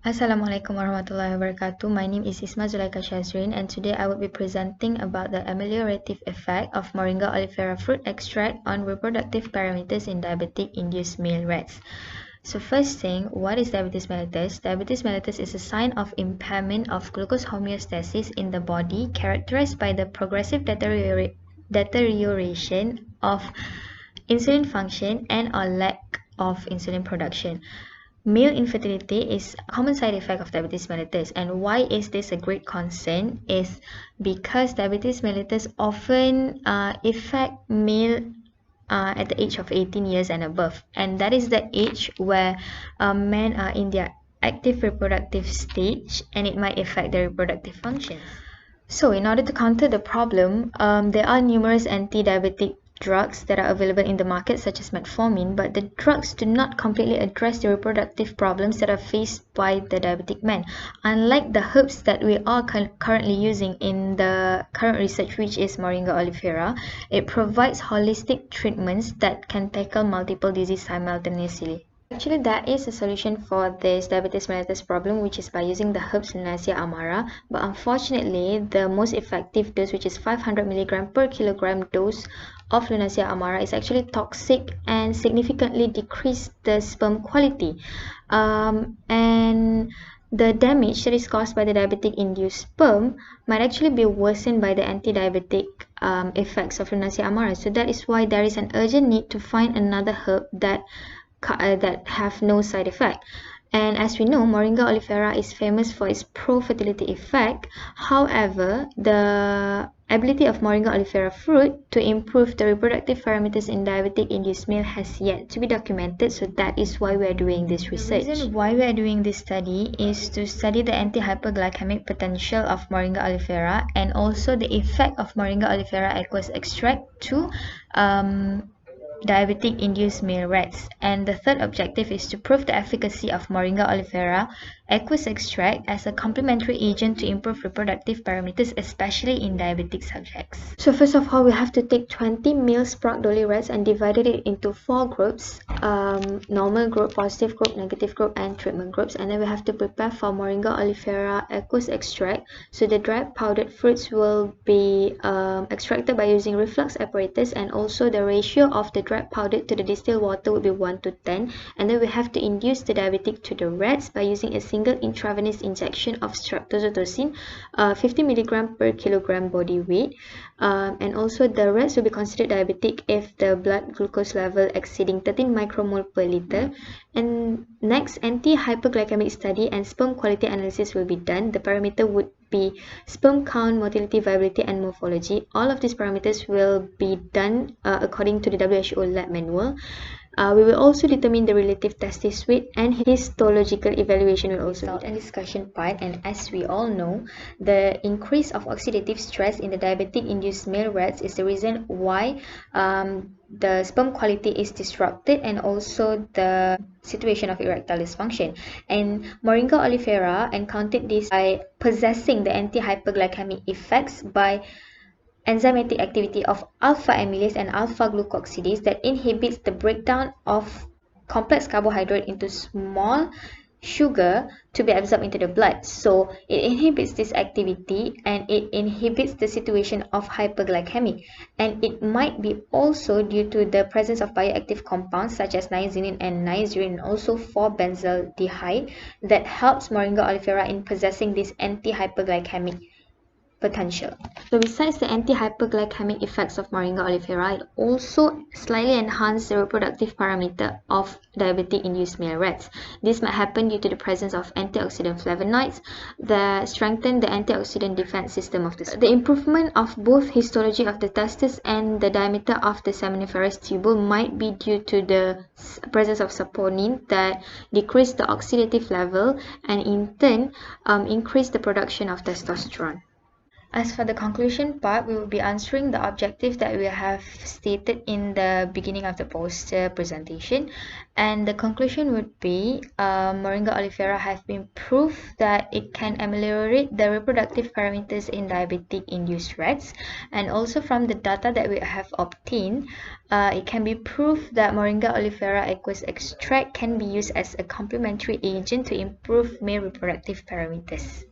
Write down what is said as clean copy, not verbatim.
Assalamualaikum warahmatullahi wabarakatuh. My name is Isma Zulaika Shazrin, and today I will be presenting about the ameliorative effect of Moringa oleifera fruit extract on reproductive parameters in diabetic-induced male rats. So first thing, what is diabetes mellitus? Diabetes mellitus is a sign of impairment of glucose homeostasis in the body characterized by the progressive deterioration of insulin function and or lack of insulin production. Male infertility is a common side effect of diabetes mellitus, and why is this a great concern is because diabetes mellitus often affect male at the age of 18 years and above, and that is the age where men are in their active reproductive stage, and it might affect their reproductive functions. So in order to counter the problem, there are numerous anti-diabetic drugs that are available in the market, such as metformin, but the drugs do not completely address the reproductive problems that are faced by the diabetic man. Unlike the herbs that we are currently using in the current research, which is Moringa oleifera, it provides holistic treatments that can tackle multiple diseases simultaneously. Actually, there is a solution for this diabetes mellitus problem, which is by using the herbs Linaceae amara, but unfortunately the most effective dose, which is 500 mg per kilogram dose of Linaceae amara, is actually toxic and significantly decrease the sperm quality, and the damage that is caused by the diabetic induced sperm might actually be worsened by the anti-diabetic effects of Linaceae amara. So that is why there is an urgent need to find another herb that have no side effect. And as we know, Moringa oleifera is famous for its pro-fertility effect. However, the ability of Moringa oleifera fruit to improve the reproductive parameters in diabetic-induced male has yet to be documented, so that is why we are doing this research. The reason why we are doing this study is to study the anti-hyperglycemic potential of Moringa oleifera and also the effect of Moringa oleifera aqueous extract to diabetic-induced male rats, and the third objective is to prove the efficacy of Moringa oleifera aqueous extract as a complementary agent to improve reproductive parameters, especially in diabetic subjects. So first of all, we have to take 20 male Sprague Dawley rats and divided it into 4 groups, normal group, positive group, negative group, and treatment groups, and then we have to prepare for Moringa oleifera aqueous extract. So the dried powdered fruits will be extracted by using reflux apparatus, and also the ratio of the dried powder to the distilled water will be 1 to 10, and then we have to induce the diabetic to the rats by using a single intravenous injection of streptozotocin, 50 mg per kilogram body weight, and also the rats will be considered diabetic if the blood glucose level exceeding 13 micromole per liter. And next, anti-hyperglycemic study and sperm quality analysis will be done. The parameter would be sperm count, motility, viability, and morphology. All of these parameters will be done according to the WHO lab manual. We will also determine the relative testis weight, and histological evaluation will also be a discussion part. And as we all know, the increase of oxidative stress in the diabetic-induced male rats is the reason why the sperm quality is disrupted, and also the situation of erectile dysfunction. And Moringa oleifera encountered this by possessing the anti-hyperglycemic effects by enzymatic activity of alpha amylase and alpha glucosidase that inhibits the breakdown of complex carbohydrate into small sugar to be absorbed into the blood. So it inhibits this activity, and it inhibits the situation of hyperglycemic, and it might be also due to the presence of bioactive compounds such as niacin and niacin, and also 4-benzaldehyde, that helps Moringa oleifera in possessing this anti-hyperglycemic potential. So besides the anti-hyperglycemic effects of Moringa oleifera, it also slightly enhances the reproductive parameter of diabetic-induced male rats. This might happen due to the presence of antioxidant flavonoids that strengthen the antioxidant defense system of the sperm. The improvement of both histology of the testis and the diameter of the seminiferous tubule might be due to the presence of saponin that decrease the oxidative level, and in turn increase the production of testosterone. As for the conclusion part, we will be answering the objective that we have stated in the beginning of the poster presentation. And the conclusion would be Moringa oleifera have been proved that it can ameliorate the reproductive parameters in diabetic-induced rats. And also from the data that we have obtained, it can be proved that Moringa oleifera aqueous extract can be used as a complementary agent to improve male reproductive parameters.